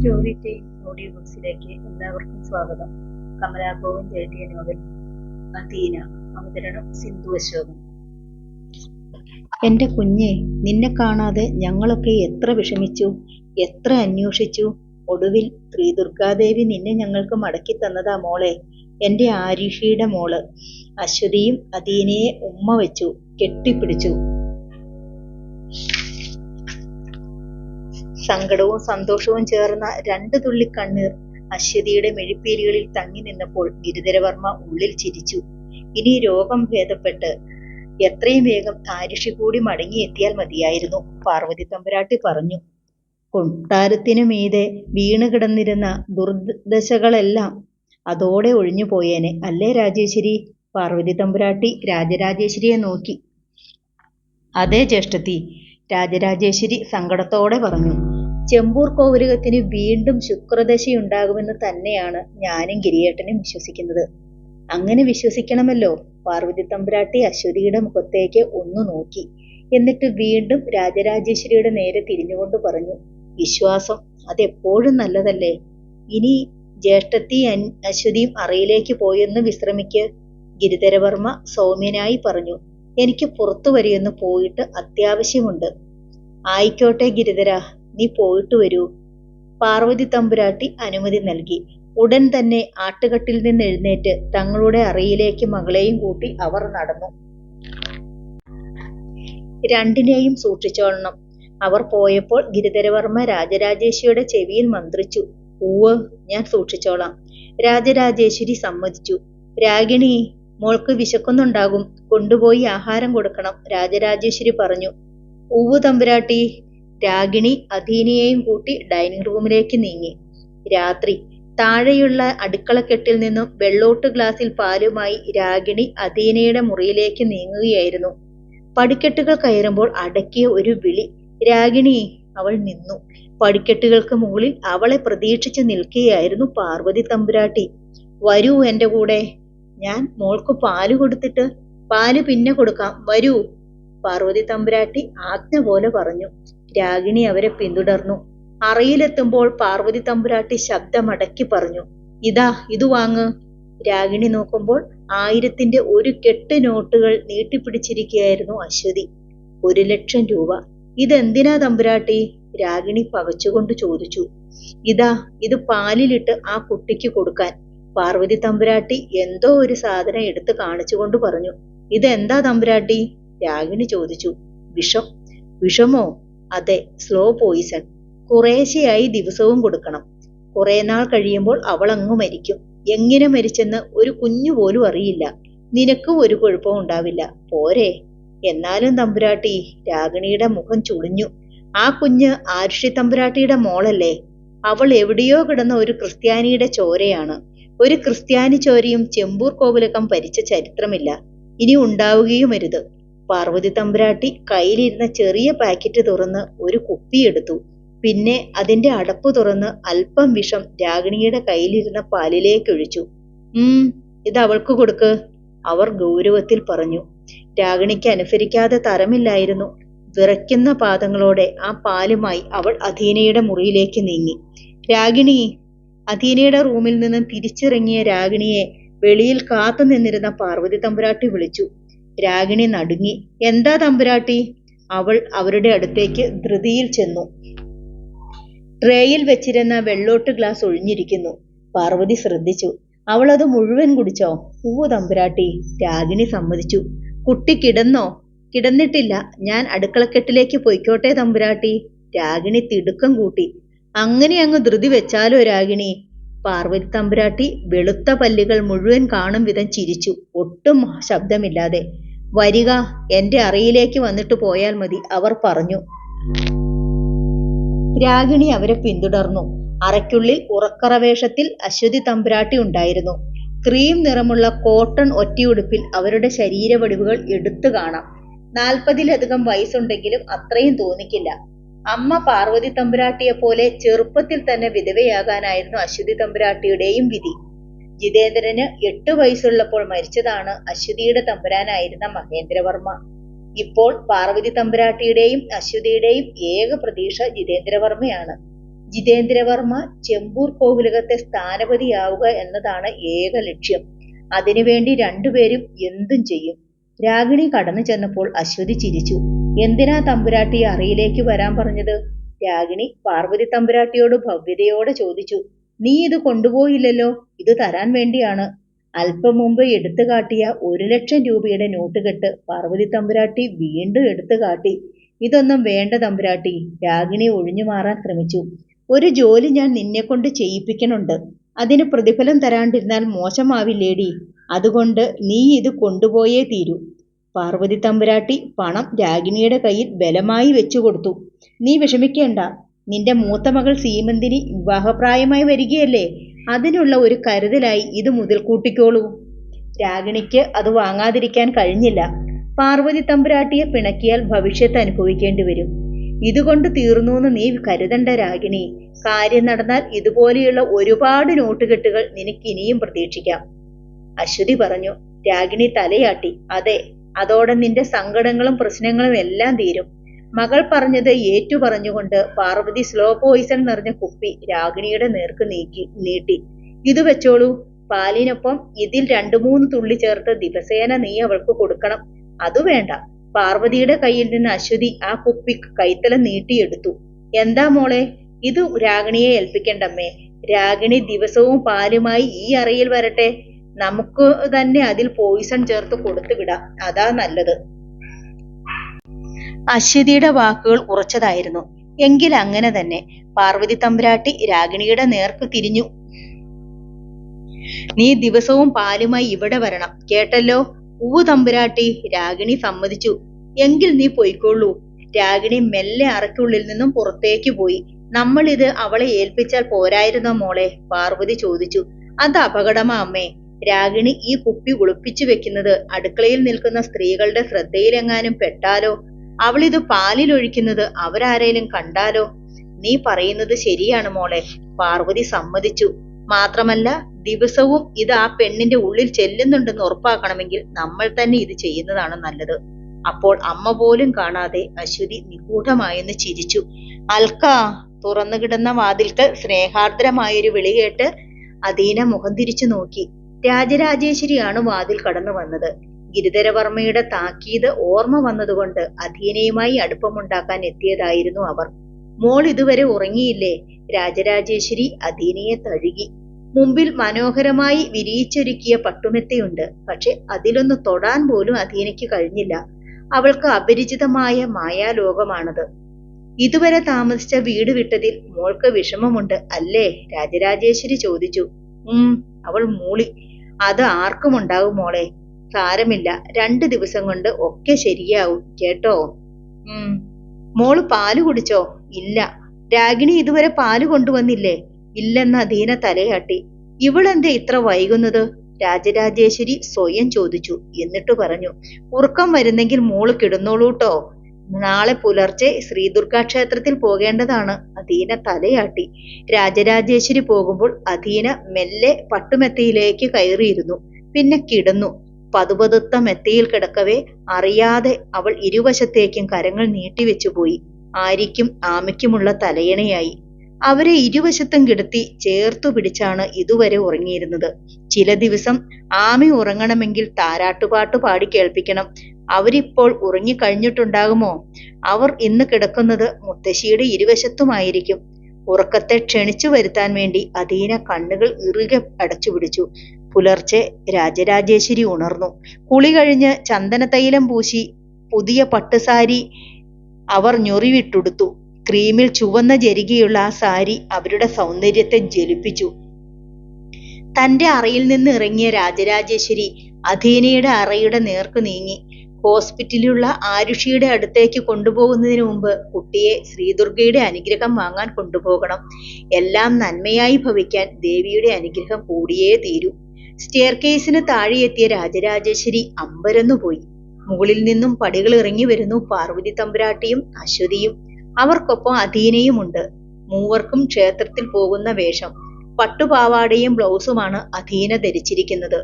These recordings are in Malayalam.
സ്റ്റോറി ടൈം ഓഡിയോ ബുക്സിലേക്ക് എല്ലാവർക്കും സ്വാഗതം. കമലാ ഗോവിന്ദ് എഴുതിയ നോവൽ അദീന. അവതരണം സിന്ധു അശോകൻ. എന്റെ കുഞ്ഞെ, നിന്നെ കാണാതെ ഞങ്ങളൊക്കെ എത്ര വിഷമിച്ചു, എത്ര അന്വേഷിച്ചു. ഒടുവിൽ ശ്രീദുർഗാദേവി നിന്നെ ഞങ്ങൾക്ക് മടക്കി തന്നതാ മോളെ. എന്റെ ആരുഷിയുടെ മോള്. അശ്വതിയും അദീനയെ ഉമ്മ വെച്ചു, കെട്ടിപ്പിടിച്ചു. സങ്കടവും സന്തോഷവും ചേർന്ന രണ്ടു തുള്ളി കണ്ണീർ അശ്വതിയുടെ മെഴിപ്പീലികളിൽ തങ്ങി നിന്നപ്പോൾ ഗിരിധരവർമ്മ ഉള്ളിൽ ചിരിച്ചു. ഇനി രോഗം ഭേദപ്പെട്ട് എത്രയും വേഗം ആരുഷി കൂടി മടങ്ങിയെത്തിയാൽ മതിയായിരുന്നു, പാർവതി തമ്പുരാട്ടി പറഞ്ഞു. കൊട്ടാരത്തിനു മീതെ വീണ് കിടന്നിരുന്ന ദുർദശകളെല്ലാം അതോടെ ഒഴിഞ്ഞു പോയേനെ, അല്ലേ രാജേശ്വരി? പാർവതി തമ്പുരാട്ടി രാജരാജേശ്വരിയെ നോക്കി. അതേ ജ്യേഷ്ഠത്തി, രാജരാജേശ്വരി സങ്കടത്തോടെ പറഞ്ഞു. ചെമ്പൂർ കോവിലകത്തിന് വീണ്ടും ശുക്രദശയുണ്ടാകുമെന്ന് തന്നെയാണ് ഞാനും ഗിരിയേട്ടനും വിശ്വസിക്കുന്നത്. അങ്ങനെ വിശ്വസിക്കണമല്ലോ. പാർവതി തമ്പുരാട്ടി അശ്വതിയുടെ മുഖത്തേക്ക് ഒന്ന് നോക്കി. എന്നിട്ട് വീണ്ടും രാജരാജേശ്വരിയുടെ നേരെ തിരിഞ്ഞുകൊണ്ട് പറഞ്ഞു, വിശ്വാസം അതെപ്പോഴും നല്ലതല്ലേ. ഇനി ജ്യേഷ്ഠത്തി അശ്വതിയും അറയിലേക്ക് പോയെന്ന് വിശ്രമിക്ക്. ഗിരിധരവർമ്മ സൗമ്യനായി പറഞ്ഞു. എനിക്ക് പുറത്തു വരെയൊന്ന് പോയിട്ട് അത്യാവശ്യമുണ്ട്. ആയിക്കോട്ടെ ഗിരിധര, നീ പോയിട്ട് വരൂ. പാർവതി തമ്പുരാട്ടി അനുമതി നൽകി. ഉടൻ തന്നെ ആട്ടുകട്ടിൽ നിന്ന് എഴുന്നേറ്റ് തങ്ങളുടെ അറയിലേക്ക് മകളെയും കൂട്ടി അവർ നടന്നു. രണ്ടിനെയും സൂക്ഷിച്ചോളണം. അവർ പോയപ്പോൾ ഗിരിധരവർമ്മ രാജരാജേശ്വരിയുടെ ചെവിയിൽ മന്ത്രിച്ചു. ഉവ്വ്, ഞാൻ സൂക്ഷിച്ചോളാം. രാജരാജേശ്വരി സമ്മതിച്ചു. രാഗിണി, മോൾക്ക് വിശക്കുന്നുണ്ടാകും, കൊണ്ടുപോയി ആഹാരം കൊടുക്കണം, രാജരാജേശ്വരി പറഞ്ഞു. ഉവ്വ് തമ്പുരാട്ടി. രാഗിണി അദീനയെയും കൂട്ടി ഡൈനിങ് റൂമിലേക്ക് നീങ്ങി. രാത്രി. താഴെയുള്ള അടുക്കളക്കെട്ടിൽ നിന്നും വെള്ളോട്ട് ഗ്ലാസിൽ പാലുമായി രാഗിണി അദീനയുടെ മുറിയിലേക്ക് നീങ്ങുകയായിരുന്നു. പടിക്കെട്ടുകൾ കയറുമ്പോൾ അടക്കിയ ഒരു വിളി. രാഗിണി! അവൾ നിന്നു. പടിക്കെട്ടുകൾക്ക് മുകളിൽ അവളെ പ്രതീക്ഷിച്ച് നിൽക്കുകയായിരുന്നു പാർവതി തമ്പുരാട്ടി. വരൂ എന്റെ കൂടെ. ഞാൻ മോൾക്ക് പാല് കൊടുത്തിട്ട്. പാല് പിന്നെ കൊടുക്കാം, വരൂ, പാർവതി തമ്പുരാട്ടി ആജ്ഞ പോലെ പറഞ്ഞു. രാഗിണി അവരെ പിന്തുടർന്നു. അറയിലെത്തുമ്പോൾ പാർവതി തമ്പുരാട്ടി ശബ്ദമടക്കി പറഞ്ഞു, ഇതാ ഇത് വാങ്ങ്. രാഗിണി നോക്കുമ്പോൾ 1000ന്റെ ഒരു കെട്ട് നോട്ടുകൾ നീട്ടിപ്പിടിച്ചിരിക്കുകയായിരുന്നു അശ്വതി. 1,00,000 രൂപ. ഇതെന്തിനാ തമ്പുരാട്ടി? രാഗിണി പകച്ചുകൊണ്ട് ചോദിച്ചു. ഇതാ, ഇത് പാലിലിട്ട് ആ കുട്ടിക്ക് കൊടുക്കാൻ. പാർവതി തമ്പുരാട്ടി എന്തോ ഒരു സാധനം എടുത്ത് കാണിച്ചുകൊണ്ട് പറഞ്ഞു. ഇതെന്താ തമ്പുരാട്ടി? രാഗിണി ചോദിച്ചു. വിഷം. വിഷമോ? അതെ, സ്ലോ പോയിസൺ. കുറേശ്ശെയായി ദിവസവും കൊടുക്കണം. കുറെ നാൾ കഴിയുമ്പോൾ അവൾ അങ്ങ് മരിക്കും. എങ്ങനെ മരിച്ചെന്ന് ഒരു കുഞ്ഞു പോലും അറിയില്ല. നിനക്കും ഒരു കുഴപ്പവും ഉണ്ടാവില്ല, പോരെ? എന്നാലും തമ്പുരാട്ടി, രാഗിണിയുടെ മുഖം ചുളിഞ്ഞു. ആ കുഞ്ഞ് ആരുഷി തമ്പുരാട്ടിയുടെ മോളല്ലേ? അവൾ എവിടെയോ കിടന്ന ഒരു ക്രിസ്ത്യാനിയുടെ ചോരയാണ്. ഒരു ക്രിസ്ത്യാനി ചോരയും ചെമ്പൂർ കോവിലകം ഭരിച്ച ചരിത്രമില്ല, ഇനി ഉണ്ടാവുകയുമരുത്. പാർവതി തമ്പുരാട്ടി കയ്യിലിരുന്ന ചെറിയ പാക്കറ്റ് തുറന്ന് ഒരു കുപ്പിയെടുത്തു. പിന്നെ അതിന്റെ അടപ്പ് തുറന്ന് അല്പം വിഷം രാഗിണിയുടെ കയ്യിലിരുന്ന പാലിലേക്കൊഴിച്ചു. ഇത് അവൾക്ക് കൊടുക്ക്, അവർ ഗൗരവത്തിൽ പറഞ്ഞു. രാഗിണിക്ക് അനുസരിക്കാതെ തരമില്ലായിരുന്നു. വിറയ്ക്കുന്ന പാദങ്ങളോടെ ആ പാലുമായി അവൾ അദീനയുടെ മുറിയിലേക്ക് നീങ്ങി. രാഗിണി! അദീനയുടെ റൂമിൽ നിന്ന് തിരിച്ചിറങ്ങിയ രാഗിണിയെ വെളിയിൽ കാത്തു നിന്നിരുന്ന പാർവതി തമ്പുരാട്ടി വിളിച്ചു. രാഗിണി നടുങ്ങി. എന്താ തമ്പുരാട്ടി? അവൾ അവരുടെ അടുത്തേക്ക് ധൃതിയിൽ ചെന്നു. ട്രേയിൽ വെച്ചിരുന്ന വെള്ളോട്ട് ഗ്ലാസ് ഒഴിഞ്ഞിരിക്കുന്നു. പാർവതി ശ്രദ്ധിച്ചു. അവൾ അത് മുഴുവൻ കുടിച്ചോ? ഉവ്വ് തമ്പുരാട്ടി, രാഗിണി സമ്മതിച്ചു. കുട്ടി കിടന്നോ? കിടന്നിട്ടില്ല, ഞാൻ അടുക്കളക്കെട്ടിലേക്ക് പൊയ്ക്കോട്ടെ തമ്പുരാട്ടി? രാഗിണി തിടുക്കം കൂട്ടി. അങ്ങനെ അങ്ങ് ധൃതി വെച്ചാലോ രാഗിണി? പാർവതി തമ്പുരാട്ടി വെളുത്ത പല്ലുകൾ മുഴുവൻ കാണും വിധം ചിരിച്ചു, ഒട്ടും ശബ്ദമില്ലാതെ. വരിക, എന്റെ അറയിലേക്ക് വന്നിട്ട് പോയാൽ മതി, അവർ പറഞ്ഞു. രാഗിണി അവരെ പിന്തുടർന്നു. അറയ്ക്കുള്ളിൽ ഉറക്കറവേഷത്തിൽ അശ്വതി തമ്പുരാട്ടി ഉണ്ടായിരുന്നു. ക്രീം നിറമുള്ള കോട്ടൺ ഒറ്റയുടുപ്പിൽ അവരുടെ ശരീരവടിവുകൾ എടുത്തു കാണാം. 40-ലധികം വയസ്സുണ്ടെങ്കിലും അത്രയും തോന്നിക്കില്ല. അമ്മ പാർവതി തമ്പുരാട്ടിയെ പോലെ ചെറുപ്പത്തിൽ തന്നെ വിധവയാകാനായിരുന്നു അശ്വതി തമ്പുരാട്ടിയുടെയും വിധി. ജിതേന്ദ്രന് 8 വയസ്സുള്ളപ്പോൾ മരിച്ചതാണ് അശ്വതിയുടെ തമ്പുരാനായിരുന്ന മഹേന്ദ്രവർമ്മ. ഇപ്പോൾ പാർവതി തമ്പുരാട്ടിയുടെയും അശ്വതിയുടെയും ഏക പ്രതീക്ഷ ജിതേന്ദ്രവർമ്മയാണ്. ജിതേന്ദ്രവർമ്മ ചെമ്പൂർ കോവിലകത്തെ സ്ഥാനപതിയാവുക എന്നതാണ് ഏക ലക്ഷ്യം. അതിനുവേണ്ടി രണ്ടുപേരും എന്തും ചെയ്യും. രാഗിണി കടന്നു ചെന്നപ്പോൾ അശ്വതി ചിരിച്ചു. എന്തിനാ തമ്പുരാട്ടി അറയിലേക്ക് വരാൻ പറഞ്ഞത്? രാഗിണി പാർവതി തമ്പുരാട്ടിയോട് ഭവ്യതയോടെ ചോദിച്ചു. നീ ഇത് കൊണ്ടുപോയില്ലല്ലോ, ഇത് തരാൻ വേണ്ടിയാണ്. അല്പം മുമ്പ് എടുത്തു കാട്ടിയ 1,00,000 രൂപയുടെ നോട്ടുകെട്ട് പാർവതി തമ്പുരാട്ടി വീണ്ടും എടുത്തു കാട്ടി. ഇതൊന്നും വേണ്ട തമ്പുരാട്ടി. രാഗിണി ഒഴിഞ്ഞു മാറാൻ ശ്രമിച്ചു. ഒരു ജോലി ഞാൻ നിന്നെക്കൊണ്ട് ചെയ്യിപ്പിക്കണുണ്ട്. അതിന് പ്രതിഫലം തരാണ്ടിരുന്നാൽ മോശമാവില്ലേടി. അതുകൊണ്ട് നീ ഇത് കൊണ്ടുപോയേ തീരൂ. പാർവതി തമ്പുരാട്ടി പണം രാഗിണിയുടെ കയ്യിൽ ബലമായി വെച്ചുകൊടുത്തു. നീ വിഷമിക്കേണ്ട. നിന്റെ മൂത്ത മകൾ സീമന്തിനി വിവാഹപ്രായമായി വരികയല്ലേ, അതിനുള്ള ഒരു കരുതലായി ഇത് മുതൽക്കൂട്ടിക്കോളൂ. രാഗിണിക്ക് അത് വാങ്ങാതിരിക്കാൻ കഴിഞ്ഞില്ല. പാർവതി തമ്പുരാട്ടിയെ പിണക്കിയാൽ ഭവിഷ്യത്ത് അനുഭവിക്കേണ്ടി വരും. ഇതുകൊണ്ട് തീർന്നൂന്ന് നീ കരുതണ്ട രാഗിണി. കാര്യം നടന്നാൽ ഇതുപോലെയുള്ള ഒരുപാട് നോട്ടുകെട്ടുകൾ നിനക്ക് ഇനിയും പ്രതീക്ഷിക്കാം. അശ്വതി പറഞ്ഞു. രാഗിണി തലയാട്ടി. അതെ, അതോടെ നിന്റെ സങ്കടങ്ങളും പ്രശ്നങ്ങളും എല്ലാം തീരും. മകൾ പറഞ്ഞത് ഏറ്റു പറഞ്ഞുകൊണ്ട് പാർവതി സ്ലോ പോയിസൺ നിറഞ്ഞ കുപ്പി രാഗിണിയുടെ നേർക്ക് നീട്ടി. ഇത് വെച്ചോളൂ. പാലിനൊപ്പം ഇതിൽ 2-3 തുള്ളി ചേർത്ത് ദിവസേന നീ അവൾക്ക് കൊടുക്കണം. അതു വേണ്ട. പാർവതിയുടെ കയ്യിൽ നിന്ന് അശ്വതി ആ കുപ്പി കൈത്തലം നീട്ടിയെടുത്തു. എന്താ മോളെ, ഇത് രാഗിണിയെ ഏൽപ്പിക്കണ്ടമ്മേ. രാഗിണി ദിവസവും പാലുമായി ഈ അറയിൽ വരട്ടെ. നമുക്ക് തന്നെ അതിൽ പോയിസൺ ചേർത്ത് കൊടുത്തു വിടാം. അതാ നല്ലത്. അശ്വതിയുടെ വാക്കുകൾ ഉറച്ചതായിരുന്നു. എങ്കിൽ അങ്ങനെ തന്നെ. പാർവതി തമ്പുരാട്ടി രാഗിണിയുടെ നേർക്ക് തിരിഞ്ഞു. നീ ദിവസവും പാലുമായി ഇവിടെ വരണം, കേട്ടല്ലോ? തമ്പുരാട്ടി. രാഗിണി സമ്മതിച്ചു. എങ്കിൽ നീ പൊയ്ക്കൊള്ളൂ. രാഗിണി മെല്ലെ അറയ്ക്കുള്ളിൽ നിന്നും പുറത്തേക്ക് പോയി. നമ്മളിത് അവളെ ഏൽപ്പിച്ചാൽ പോരായിരുന്നോ മോളെ? പാർവതി ചോദിച്ചു. അത് അപകടമാ അമ്മേ. രാഗിണി ഈ കുപ്പി ഒളിപ്പിച്ചു വെക്കുന്നത് അടുക്കളയിൽ നിൽക്കുന്ന സ്ത്രീകളുടെ ശ്രദ്ധയിലെങ്ങാനും പെട്ടാലോ? അവളിത് പാലിലൊഴിക്കുന്നത് അവരാരേലും കണ്ടാലോ? നീ പറയുന്നത് ശരിയാണ് മോളെ. പാർവതി സമ്മതിച്ചു. മാത്രമല്ല, ദിവസവും ഇത് ആ പെണ്ണിന്റെ ഉള്ളിൽ ചെല്ലുന്നുണ്ടെന്ന് ഉറപ്പാക്കണമെങ്കിൽ നമ്മൾ തന്നെ ഇത് ചെയ്യുന്നതാണ് നല്ലത്. അപ്പോൾ അമ്മ പോലും കാണാതെ അശ്വതി നിഗൂഢമായെന്ന് ചിരിച്ചു. അൽക്കാ. തുറന്നു കിടന്ന വാതിൽക്കൽ സ്നേഹാർദ്രമായൊരു വിളി കേട്ട് അദീന മുഖം തിരിച്ചു നോക്കി. രാജരാജേശ്വരിയാണ് വാതിൽ കടന്നു വന്നത്. ഗിരിധരവർമ്മയുടെ താക്കീത് ഓർമ്മ വന്നതുകൊണ്ട് അധീനയുമായി അടുപ്പമുണ്ടാക്കാൻ എത്തിയതായിരുന്നു അവർ. മോൾ ഇതുവരെ ഉറങ്ങിയില്ലേ? രാജരാജേശ്വരി അധീനയെ തഴുകി. മുമ്പിൽ മനോഹരമായി വിരിയിച്ചൊരുക്കിയ പട്ടുമെത്തയുണ്ട്. പക്ഷെ അതിലൊന്ന് തൊടാൻ പോലും അധീനയ്ക്ക് കഴിഞ്ഞില്ല. അവൾക്ക് അപരിചിതമായ മായാലോകമാണത്. ഇതുവരെ താമസിച്ച വീട് വിട്ടതിൽ മോൾക്ക് വിഷമമുണ്ട് അല്ലേ? രാജരാജേശ്വരി ചോദിച്ചു. അവൾ മൂളി. അത് ആർക്കും ഉണ്ടാവും മോളെ. സാരമില്ല, 2 ദിവസം കൊണ്ട് ഒക്കെ ശരിയാവും, കേട്ടോ? മോള് പാല് കുടിച്ചോ? ഇല്ല. രാഗിണി ഇതുവരെ പാല് കൊണ്ടുവന്നില്ലേ? ഇല്ലെന്ന് അധീന തലയാട്ടി. ഇവളെന്താ ഇത്ര വൈകുന്നത്? രാജരാജേശ്വരി സ്വയം ചോദിച്ചു. എന്നിട്ട് പറഞ്ഞു. ഉറക്കം വരുന്നെങ്കിൽ മോള് കിടന്നോളൂട്ടോ. നാളെ പുലർച്ചെ ശ്രീദുർഗാ ക്ഷേത്രത്തിൽ പോകേണ്ടതാണ്. അധീന തലയാട്ടി. രാജരാജേശ്വരി പോകുമ്പോൾ അധീന മെല്ലെ പട്ടുമെത്തയിലേക്ക് കയറിയിരുന്നു. പിന്നെ കിടന്നു. പതുപതുത്ത മെത്തയിൽ കിടക്കവേ അറിയാതെ അവൾ ഇരുവശത്തേക്കും കരങ്ങൾ നീട്ടിവെച്ചുപോയി. ആരിക്കും ആമയ്ക്കുമുള്ള തലയണയായി. അവരെ ഇരുവശത്തും കിടത്തി ചേർത്തു പിടിച്ചാണ് ഇതുവരെ ഉറങ്ങിയിരുന്നത്. ചില ദിവസം ആമി ഉറങ്ങണമെങ്കിൽ താരാട്ടുപാട്ട് പാടി കേൾപ്പിക്കണം. അവരിപ്പോൾ ഉറങ്ങിക്കഴിഞ്ഞിട്ടുണ്ടാകുമോ? അവർ ഇന്ന് കിടക്കുന്നത് മുത്തശ്ശിയുടെ ഇരുവശത്തുമായിരിക്കും. ഉറക്കത്തെ ക്ഷണിച്ചു വരുത്താൻ വേണ്ടി അധീന കണ്ണുകൾ ഇറുകെ അടച്ചുപിടിച്ചു. പുലർച്ചെ രാജരാജേശ്വരി ഉണർന്നു. കുളി കഴിഞ്ഞ് ചന്ദനതൈലം പൂശി പുതിയ പട്ടുസാരി അവർ ഞൊറിവിട്ടുടുത്തു. ക്രീമിൽ ചുവന്ന ജരികയുള്ള ആ സാരി അവരുടെ സൗന്ദര്യത്തെ ജ്വലിപ്പിച്ചു. തന്റെ അറയിൽ നിന്ന് ഇറങ്ങിയ രാജരാജേശ്വരി അധീനയുടെ അറയുടെ നേർക്ക് നീങ്ങി. ഹോസ്പിറ്റലിലുള്ള ആരുഷിയുടെ അടുത്തേക്ക് കൊണ്ടുപോകുന്നതിന് മുമ്പ് കുട്ടിയെ ശ്രീദുർഗയുടെ അനുഗ്രഹം വാങ്ങാൻ കൊണ്ടുപോകണം. എല്ലാം നന്മയായി ഭവിക്കാൻ ദേവിയുടെ അനുഗ്രഹം കൂടിയേ തീരൂ. സ്റ്റെയർ കേസിന് താഴെയെത്തിയ രാജരാജേശ്വരി അമ്പരന്നുപോയി. മുകളിൽ നിന്നും പടികൾ ഇറങ്ങി വരുന്നു പാർവതി തമ്പുരാട്ടിയും അശ്വതിയും. അവർക്കൊപ്പം അധീനയുമുണ്ട്. മൂവർക്കും ക്ഷേത്രത്തിൽ പോകുന്ന വേഷം. പട്ടുപാവാടയും ബ്ലൗസുമാണ് അധീന ധരിച്ചിരിക്കുന്നത്.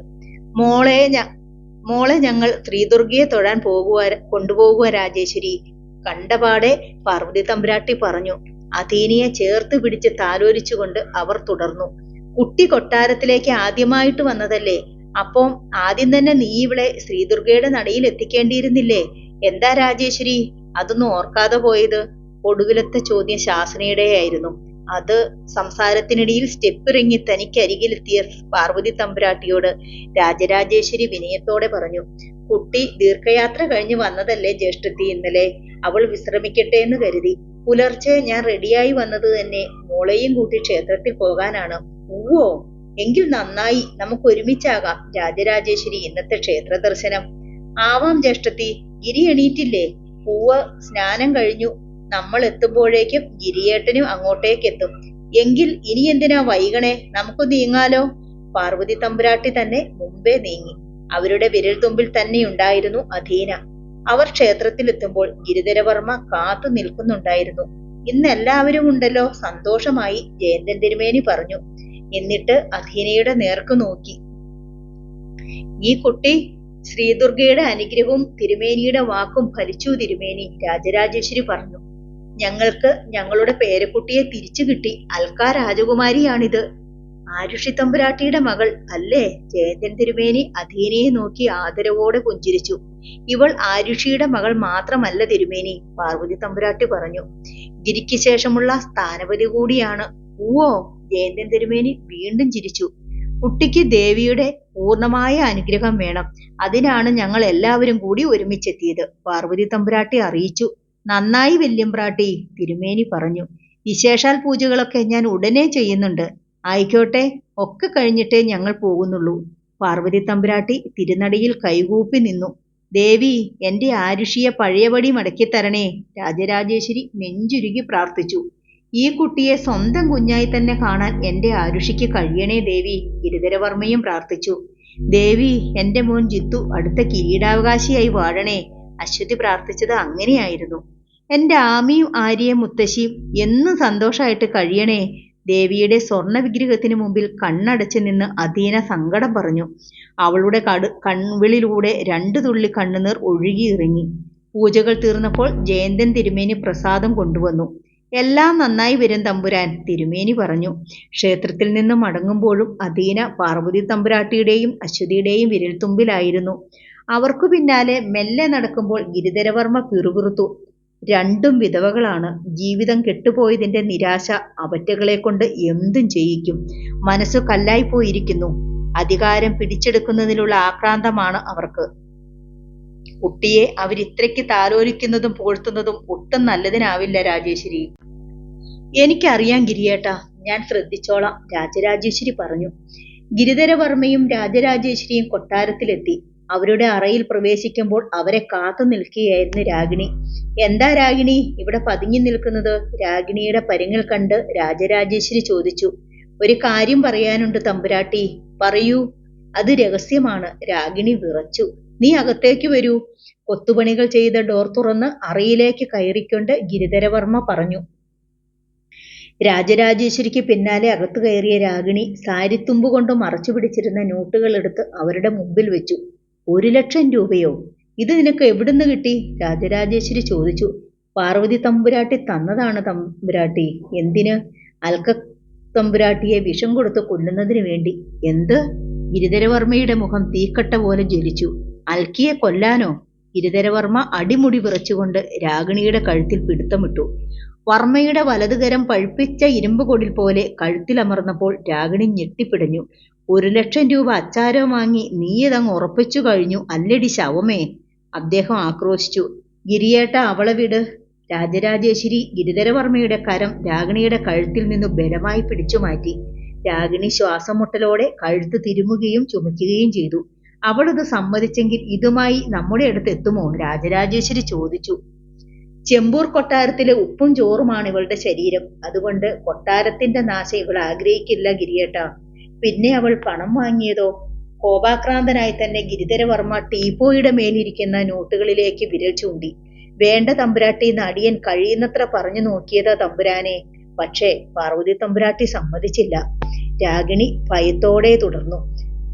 മോളെ ഞങ്ങൾ ശ്രീദുർഗയെ തൊഴാൻ കൊണ്ടുപോകുക രാജേശ്വരി. കണ്ടപാടെ പാർവതി തമ്പുരാട്ടി പറഞ്ഞു. അഥീനയെ ചേർത്ത് പിടിച്ച് താലോലിച്ചുകൊണ്ട് അവർ തുടർന്നു. കുട്ടി കൊട്ടാരത്തിലേക്ക് ആദ്യമായിട്ട് വന്നതല്ലേ, അപ്പം ആദ്യം തന്നെ നീ ഇവളെ ശ്രീദുർഗയുടെ നടയിൽ എത്തിക്കേണ്ടിയിരുന്നില്ലേ? എന്താ രാജേശ്വരി അതൊന്നും ഓർക്കാതെ പോയത്? ഒടുവിലത്തെ ചോദ്യം ശാസനയുടെയായിരുന്നു. അത് സംസാരത്തിനിടയിൽ സ്റ്റെപ്പിറങ്ങി തനിക്കരികിലെത്തിയ പാർവതി തമ്പുരാട്ടിയോട് രാജരാജേശ്വരി വിനയത്തോടെ പറഞ്ഞു. കുട്ടി ദീർഘയാത്ര കഴിഞ്ഞ് വന്നതല്ലേ ജ്യേഷ്ഠത്തി ഇന്നലെ, അവൾ വിശ്രമിക്കട്ടെ എന്ന് കരുതി. പുലർച്ചെ ഞാൻ റെഡിയായി വന്നത് തന്നെ മോളെയും കൂട്ടി ക്ഷേത്രത്തിൽ പോകാനാണ്. ഓ, എങ്കിൽ നന്നായി, നമുക്ക് ഒരുമിച്ചാകാം രാജരാജേശ്വരി ഇന്നത്തെ ക്ഷേത്ര ദർശനം. ആവാം ജ്യേഷ്ഠത്തി. ഗിരി എണീറ്റില്ലേ? പൂവ് സ്നാനം കഴിഞ്ഞു. നമ്മൾ എത്തുമ്പോഴേക്കും ഗിരിയേട്ടനും അങ്ങോട്ടേക്കെത്തും. എങ്കിൽ ഇനി എന്തിനാ വൈകണേ, നമുക്ക് നീങ്ങാലോ. പാർവതി തമ്പുരാട്ടി തന്നെ മുമ്പേ നീങ്ങി. അവരുടെ വിരൽത്തുമ്പിൽ തന്നെയുണ്ടായിരുന്നു അധീന. അവർ ക്ഷേത്രത്തിലെത്തുമ്പോൾ ഗിരിധരവർമ്മ കാത്തു നിൽക്കുന്നുണ്ടായിരുന്നു. ഇന്ന് എല്ലാവരും ഉണ്ടല്ലോ, സന്തോഷമായി ജയന്തൻ തിരുമേനി പറഞ്ഞു. എന്നിട്ട് അധീനയുടെ നേർക്ക് നോക്കി. ഈ കുട്ടി ശ്രീദുർഗയുടെ അനുഗ്രഹവും തിരുമേനിയുടെ വാക്കും ഫലിച്ചു തിരുമേനി, രാജരാജേശ്വരി പറഞ്ഞു. ഞങ്ങൾക്ക് ഞങ്ങളുടെ പേരക്കുട്ടിയെ തിരിച്ചു കിട്ടി. അൽക്കാ രാജകുമാരിയാണിത്. ആരുഷി തമ്പുരാട്ടിയുടെ മകൾ അല്ലേ? ജയന്തൻ തിരുമേനി അധീനയെ നോക്കി ആദരവോടെ പുഞ്ചിരിച്ചു. ഇവൾ ആരുഷിയുടെ മകൾ മാത്രമല്ല തിരുമേനി, പാർവതി തമ്പുരാട്ടി പറഞ്ഞു. ഗിരിക്ക് ശേഷമുള്ള സ്ഥാനപതി കൂടിയാണ്. ഓ, ജയന്തൻ തിരുമേനി വീണ്ടും ചിരിച്ചു. കുട്ടിക്ക് ദേവിയുടെ പൂർണമായ അനുഗ്രഹം വേണം. അതിനാണ് ഞങ്ങൾ എല്ലാവരും കൂടി ഒരുമിച്ചെത്തിയത്, പാർവതി തമ്പുരാട്ടി അറിയിച്ചു. നന്നായി വല്യമ്പ്രാട്ടി, തിരുമേനി പറഞ്ഞു. വിശേഷാൽ പൂജകളൊക്കെ ഞാൻ ഉടനെ ചെയ്യുന്നുണ്ട്. ആയിക്കോട്ടെ, ഒക്കെ കഴിഞ്ഞിട്ടേ ഞങ്ങൾ പോകുന്നുള്ളൂ. പാർവതി തമ്പുരാട്ടി തിരുനടയിൽ കൈകൂപ്പി നിന്നു. ദേവി, എന്റെ ആരുഷിയെ പഴയപടി മടക്കിത്തരണേ, രാജരാജേശ്വരി നെഞ്ചുരുകി പ്രാർത്ഥിച്ചു. ഈ കുട്ടിയെ സ്വന്തം കുഞ്ഞായി തന്നെ കാണാൻ എന്റെ ആരുഷിക്ക് കഴിയണേ ദേവി, ഗിരിധരവർമ്മയും പ്രാർത്ഥിച്ചു. ദേവി, എന്റെ മോൻ ജിത്തു അടുത്ത കിരീടാവകാശിയായി വാഴണേ, അശ്വതി പ്രാർത്ഥിച്ചത് അങ്ങനെയായിരുന്നു. എന്റെ ആമിയും ആര്യയും മുത്തശ്ശിയും എന്നും സന്തോഷമായിട്ട് കഴിയണേ. ദേവിയുടെ സ്വർണ്ണ വിഗ്രഹത്തിന് മുമ്പിൽ കണ്ണടച്ചു നിന്ന് അധീന സങ്കടം പറഞ്ഞു. അവളുടെ കൺവിളിലൂടെ 2 തുള്ളി കണ്ണുനീർ ഒഴുകിയിറങ്ങി. പൂജകൾ തീർന്നപ്പോൾ ജയന്തൻ തിരുമേനി പ്രസാദം കൊണ്ടുവന്നു. എല്ലാം നന്നായി വരും തമ്പുരാൻ, തിരുമേനി പറഞ്ഞു. ക്ഷേത്രത്തിൽ നിന്ന് മടങ്ങുമ്പോഴും അധീന പാർവതി തമ്പുരാട്ടിയുടെയും അശ്വതിയുടെയും വിരൽത്തുമ്പിലായിരുന്നു. അവർക്കു പിന്നാലെ മെല്ലെ നടക്കുമ്പോൾ ഗിരിധരവർമ്മ പിറുപിറുത്തു. രണ്ടും വിധവകളാണ്. ജീവിതം കെട്ടുപോയതിന്റെ നിരാശ അവറ്റകളെ കൊണ്ട് എന്തും ചെയ്യിക്കും. മനസ്സു കല്ലായി പോയിരിക്കുന്നു. അധികാരം പിടിച്ചെടുക്കുന്നതിലുള്ള ആക്രാന്തമാണ് അവർക്ക്. കുട്ടിയെ അവരിത്രയ്ക്ക് താലോലിക്കുന്നതും പുകഴ്ത്തുന്നതും ഒട്ടും നല്ലതിനാവില്ല രാജേശ്വരി. എനിക്കറിയാം ഗിരിയേട്ടാ, ഞാൻ ശ്രദ്ധിച്ചോളാം, രാജരാജേശ്വരി പറഞ്ഞു. ഗിരിധരവർമ്മയും രാജരാജേശ്വരിയും കൊട്ടാരത്തിലെത്തി. അവരുടെ അറയിൽ പ്രവേശിക്കുമ്പോൾ അവരെ കാത്തു നിൽക്കുകയായിരുന്നു രാഗിണി. എന്താ രാഗിണി ഇവിടെ പതുങ്ങി നിൽക്കുന്നത്? രാഗിണിയുടെ പരുങ്ങൽ കണ്ട് രാജരാജേശ്വരി ചോദിച്ചു. ഒരു കാര്യം പറയാനുണ്ട് തമ്പുരാട്ടി. പറയൂ. അത് രഹസ്യമാണ്, രാഗിണി വിറച്ചു. നീ അകത്തേക്ക് വരൂ. കൊത്തുപണികൾ ചെയ്ത ഡോർ തുറന്ന് അറയിലേക്ക് കയറിക്കൊണ്ട് ഗിരിധരവർമ്മ പറഞ്ഞു. രാജരാജേശ്വരിക്ക് പിന്നാലെ അകത്തു കയറിയ രാഗിണി സാരിത്തുമ്പ് കൊണ്ട് മറച്ചു പിടിച്ചിരുന്ന നോട്ടുകൾ എടുത്ത് അവരുടെ മുമ്പിൽ വെച്ചു. 1,00,000 രൂപയോ? ഇത് നിനക്ക് എവിടുന്ന് കിട്ടി? രാജരാജേശ്വരി ചോദിച്ചു. പാർവതി തമ്പുരാട്ടി തന്നതാണ് തമ്പുരാട്ടി. എന്തിന്? അൽക്ക തമ്പുരാട്ടിയെ വിഷം കൊടുത്ത് കൊല്ലുന്നതിന് വേണ്ടി. എന്ത്? ഗിരിധരവർമ്മയുടെ മുഖം തീക്കട്ട പോലെ ജ്വലിച്ചു. അൽക്കിയെ കൊല്ലാനോ? ഗിരിധരവർമ്മ അടിമുടി വിറച്ചുകൊണ്ട് രാഗിണിയുടെ കഴുത്തിൽ പിടുത്തമിട്ടു. വർമ്മയുടെ വലതുകരം പഴുപ്പിച്ച ഇരുമ്പ് കൊടിൽ പോലെ കഴുത്തിലമർന്നപ്പോൾ രാഗിണി ഞെട്ടിപ്പിടഞ്ഞു. 1,00,000 രൂപ അച്ചാരോ വാങ്ങി നീ ഇതങ്ങ് ഉറപ്പിച്ചു കഴിഞ്ഞു അല്ലടി ശവമേ, അദ്ദേഹം ആക്രോശിച്ചു. ഗിരിയേട്ട, അവളെ വിട്. രാജരാജേശ്വരി ഗിരിധരവർമ്മയുടെ കരം രാഗിണിയുടെ കഴുത്തിൽ നിന്നു ബലമായി പിടിച്ചു മാറ്റി. രാഗിണി ശ്വാസം മുട്ടലോടെ കഴുത്ത് തിരുമുകയും ചുമയ്ക്കുകയും ചെയ്തു. അവളത് സമ്മതിച്ചെങ്കിൽ ഇതുമായി നമ്മുടെ അടുത്ത് എത്തുമോ? രാജരാജേശ്വരി ചോദിച്ചു. ചെമ്പൂർ കൊട്ടാരത്തിലെ ഉപ്പും ചോറുമാണ് ഇവളുടെ ശരീരം. അതുകൊണ്ട് കൊട്ടാരത്തിന്റെ നാശം ഇവൾ ആഗ്രഹിക്കില്ല ഗിരിയേട്ട. പിന്നെ അവൾ പണം വാങ്ങിയതോ? കോപാക്രാന്തനായി തന്നെ ഗിരിധരവർമ്മ ടീപ്പോയുടെ മേലിരിക്കുന്ന നോട്ടുകളിലേക്ക് വിരൽ ചൂണ്ടി. വേണ്ട തമ്പുരാട്ടി, നടിയൻ കഴിയുന്നത്ര പറഞ്ഞു നോക്കിയതാ തമ്പുരാനെ. പക്ഷേ പാർവതി തമ്പുരാട്ടി സമ്മതിച്ചില്ല. രാഗിണി ഭയത്തോടെ തുടർന്നു.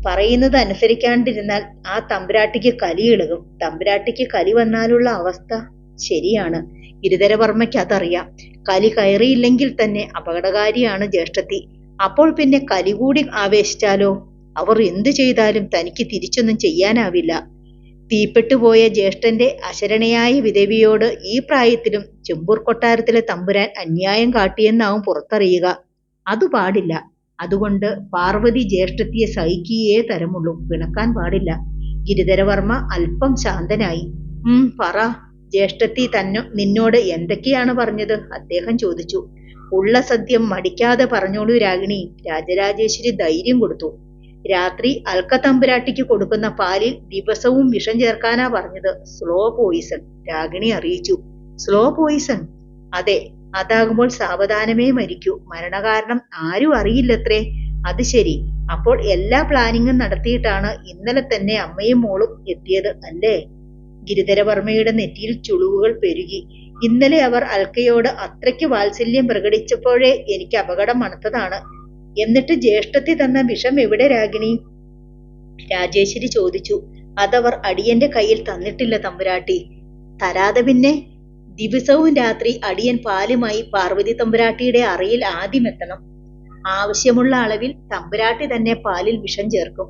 പറയുന്നത് അനുസരിക്കാണ്ടിരുന്നാൽ ആ തമ്പുരാട്ടിക്ക് കലി ഇളകും. തമ്പുരാട്ടിക്ക് കലി വന്നാലുള്ള അവസ്ഥ ശരിയാണ്, ഗിരിധരവർമ്മയ്ക്ക് അതറിയാം. കലി കയറിയില്ലെങ്കിൽ തന്നെ അപകടകാരിയാണ് ജ്യേഷ്ഠത്തി. അപ്പോൾ പിന്നെ കലി കൂടി ആവേശിച്ചാലോ? അവർ എന്തു ചെയ്താലും തനിക്ക് തിരിച്ചൊന്നും ചെയ്യാനാവില്ല. തീപ്പെട്ടുപോയ ജ്യേഷ്ഠന്റെ അശരണയായ വിധവിയോട് ഈ പ്രായത്തിലും ചെമ്പൂർ കൊട്ടാരത്തിലെ തമ്പുരാൻ അന്യായം കാട്ടിയെന്നാവും പുറത്തറിയുക. അതു പാടില്ല. അതുകൊണ്ട് പാർവതി ജ്യേഷ്ഠത്തിയെ സഹിക്കുകയേ തരമുള്ളൂ, പിണക്കാൻ പാടില്ല. ഗിരിധരവർമ്മ അല്പം ശാന്തനായി. പറ, ജ്യേഷ്ഠത്തി നിന്നോട് എന്തൊക്കെയാണ് പറഞ്ഞത്? അദ്ദേഹം ചോദിച്ചു. ഉള്ള സത്യം മടിക്കാതെ പറഞ്ഞോളൂ രാഗിണി, രാജരാജേശ്വരി ധൈര്യം കൊടുത്തു. രാത്രി അൽക്കത്തമ്പുരാട്ടിക്ക് കൊടുക്കുന്ന പാലിൽ ദിവസവും വിഷം ചേർക്കാനാ പറഞ്ഞത്. സ്ലോ പോയിസൺ, രാഗിണി അറിയിച്ചു. Slow Poisson? അതെ, അതാകുമ്പോൾ സാവധാനമേ മരിക്കൂ. മരണകാരണം ആരും അറിയില്ലത്രേ. അത് ശരി. അപ്പോൾ എല്ലാ പ്ലാനിങ്ങും നടത്തിയിട്ടാണ് ഇന്നലെ തന്നെ അമ്മയും മോളും എത്തിയത് അല്ലേ? ഗിരിധരവർമ്മയുടെ നെറ്റിയിൽ ചുളിവുകൾ പെരുകി. ഇന്നലെ അവർ അൽക്കയോട് അത്രയ്ക്ക് വാത്സല്യം പ്രകടിച്ചപ്പോഴേ എനിക്ക് അപകടം മണത്തതാണ്. എന്നിട്ട് ജ്യേഷ്ഠത്തി തന്ന വിഷം എവിടെ രാഗിണി? രാജേശ്വരി ചോദിച്ചു. അതവർ അടിയന്റെ കയ്യിൽ തന്നിട്ടില്ല തമ്പുരാട്ടി. തരാതെ പിന്നെ? ദിവസവും രാത്രി അടിയൻ പാലുമായി പാർവതി തമ്പുരാട്ടിയുടെ അറയിൽ ആദ്യം എത്തണം. ആവശ്യമുള്ള അളവിൽ തമ്പുരാട്ടി തന്നെ പാലിൽ വിഷം ചേർക്കും.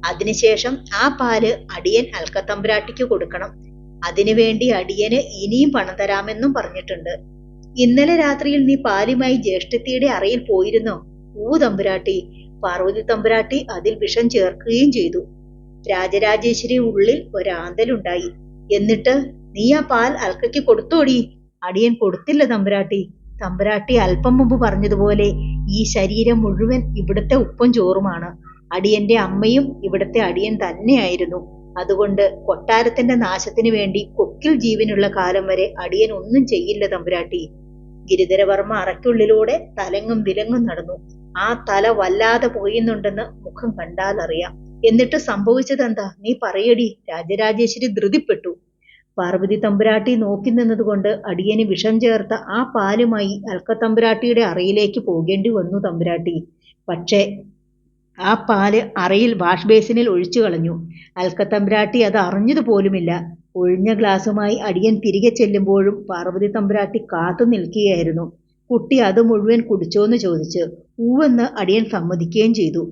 അതിനുശേഷം ആ പാല് അടിയൻ അൽക്കത്തമ്പുരാട്ടിക്ക് കൊടുക്കണം. അതിനുവേണ്ടി അടിയന് ഇനിയും പണം തരാമെന്നും പറഞ്ഞിട്ടുണ്ട്. ഇന്നലെ രാത്രിയിൽ നീ പാലുമായി ജ്യേഷ്ഠത്തിയുടെ അറയിൽ പോയിരുന്നോ? തമ്പുരാട്ടി. പാർവതി തമ്പുരാട്ടി അതിൽ വിഷം ചേർക്കുകയും ചെയ്തു. രാജരാജേശ്വരി ഉള്ളിൽ ഒരാന്തലുണ്ടായി. എന്നിട്ട് നീ ആ പാൽ അൽക്കയ്ക്ക് കൊടുത്തോടി? അടിയൻ കൊടുത്തില്ല തമ്പുരാട്ടി. തമ്പുരാട്ടി അല്പം മുമ്പ് പറഞ്ഞതുപോലെ ഈ ശരീരം മുഴുവൻ ഇവിടുത്തെ ഉപ്പും ചോറുമാണ്. അടിയന്റെ അമ്മയും ഇവിടുത്തെ അടിയൻ തന്നെയായിരുന്നു. അതുകൊണ്ട് കൊട്ടാരത്തിന്റെ നാശത്തിന് വേണ്ടി കൊക്കിൽ ജീവനുള്ള കാലം വരെ അടിയൻ ഒന്നും ചെയ്യില്ല തമ്പുരാട്ടി. ഗിരിധരവർമ്മ അറയ്ക്കുള്ളിലൂടെ തലങ്ങും വിലങ്ങും നടന്നു. ആ തല വല്ലാതെ പോയുന്നുണ്ടെന്ന് മുഖം കണ്ടാൽ അറിയാം. എന്നിട്ട് സംഭവിച്ചതെന്താ? നീ പറയടി. രാജരാജേശ്വരി ധൃതിപ്പെട്ടു. പാർവതി തമ്പുരാട്ടി നോക്കി നിന്നതുകൊണ്ട് അടിയന് വിഷം ചേർത്ത ആ പാലുമായി അൽക്കത്തമ്പുരാട്ടിയുടെ അറയിലേക്ക് പോകേണ്ടി വന്നു തമ്പുരാട്ടി. പക്ഷേ ആ പാല് അറയിൽ വാഷ് ബേസിനിൽ ഒഴിച്ചു കളഞ്ഞു. അൽക്കത്തമ്പുരാട്ടി അത് അറിഞ്ഞതുപോലുമില്ല. ഒഴിഞ്ഞ ഗ്ലാസുമായി അടിയൻ തിരികെ ചെല്ലുമ്പോഴും പാർവതി തമ്പുരാട്ടി കാത്തു നിൽക്കുകയായിരുന്നു. കുട്ടി അത് മുഴുവൻ കുടിച്ചോന്ന് ചോദിച്ച് ഊവെന്ന് അടിയൻ സമ്മതിക്കുകയും ചെയ്തു.